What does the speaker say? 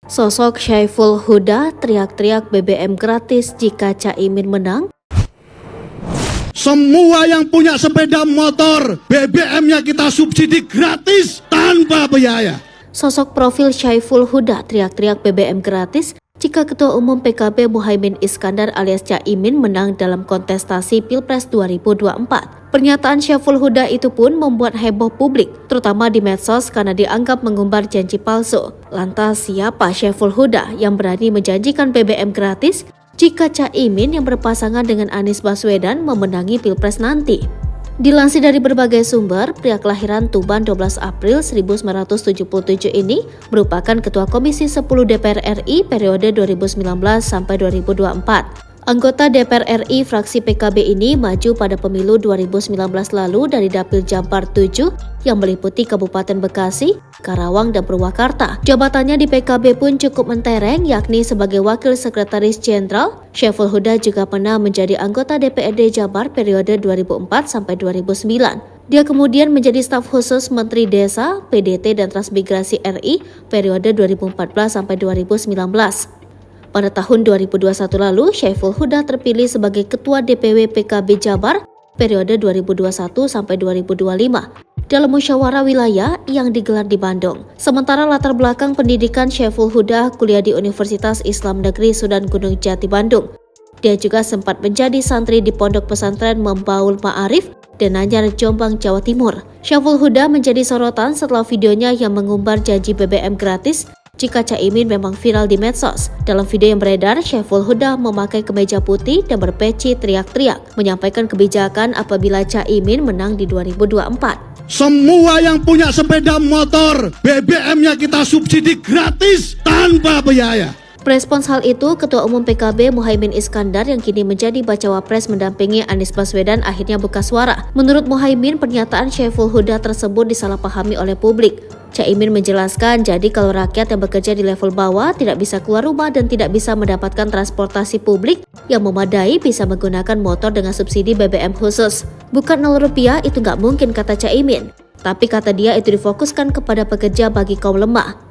Sosok Syaiful Huda teriak-teriak BBM gratis jika Caimin menang. Semua yang punya sepeda motor, BBM-nya kita subsidi gratis tanpa biaya. Sosok profil Syaiful Huda teriak-teriak BBM gratis jika Ketua Umum PKB Muhaimin Iskandar alias Caimin menang dalam kontestasi Pilpres 2024. Pernyataan Syaiful Huda itu pun membuat heboh publik, terutama di medsos karena dianggap mengumbar janji palsu. Lantas siapa Syaiful Huda yang berani menjanjikan BBM gratis jika Caimin yang berpasangan dengan Anies Baswedan memenangi Pilpres nanti? Dilansir dari berbagai sumber, pria kelahiran Tuban 12 April 1977 ini merupakan Ketua Komisi 10 DPR RI periode 2019 sampai 2024. Anggota DPR RI fraksi PKB ini maju pada pemilu 2019 lalu dari Dapil Jabar 7 yang meliputi Kabupaten Bekasi, Karawang, dan Purwakarta. Jabatannya di PKB pun cukup mentereng, yakni sebagai Wakil Sekretaris Jenderal. Syaiful Huda juga pernah menjadi anggota DPRD Jabar periode 2004 sampai 2009. Dia kemudian menjadi staf khusus Menteri Desa, PDT, dan Transmigrasi RI periode 2014 sampai 2019. Pada tahun 2021 lalu, Syaiful Huda terpilih sebagai Ketua DPW PKB Jabar periode 2021 sampai 2025 dalam musyawarah wilayah yang digelar di Bandung. Sementara latar belakang pendidikan Syaiful Huda kuliah di Universitas Islam Negeri Sunan Gunung Jati Bandung. Dia juga sempat menjadi santri di Pondok Pesantren Membaul Ma'arif dan Nanyar Jombang, Jawa Timur. Syaiful Huda menjadi sorotan setelah videonya yang mengumbar janji BBM gratis jika Caimin memang viral di medsos. Dalam video yang beredar, Syaiful Huda memakai kemeja putih dan berpeci teriak-teriak, menyampaikan kebijakan apabila Caimin menang di 2024. Semua yang punya sepeda motor, BBM-nya kita subsidi gratis tanpa biaya. Merespons hal itu, Ketua Umum PKB Muhaimin Iskandar yang kini menjadi bacawa pres mendampingi Anies Baswedan akhirnya buka suara. Menurut Muhaimin, pernyataan Syaiful Huda tersebut disalahpahami oleh publik. Caimin menjelaskan, jadi kalau rakyat yang bekerja di level bawah tidak bisa keluar rumah dan tidak bisa mendapatkan transportasi publik yang memadai bisa menggunakan motor dengan subsidi BBM khusus. Bukan Rp0 itu nggak mungkin, kata Caimin. Tapi kata dia itu difokuskan kepada pekerja bagi kaum lemah.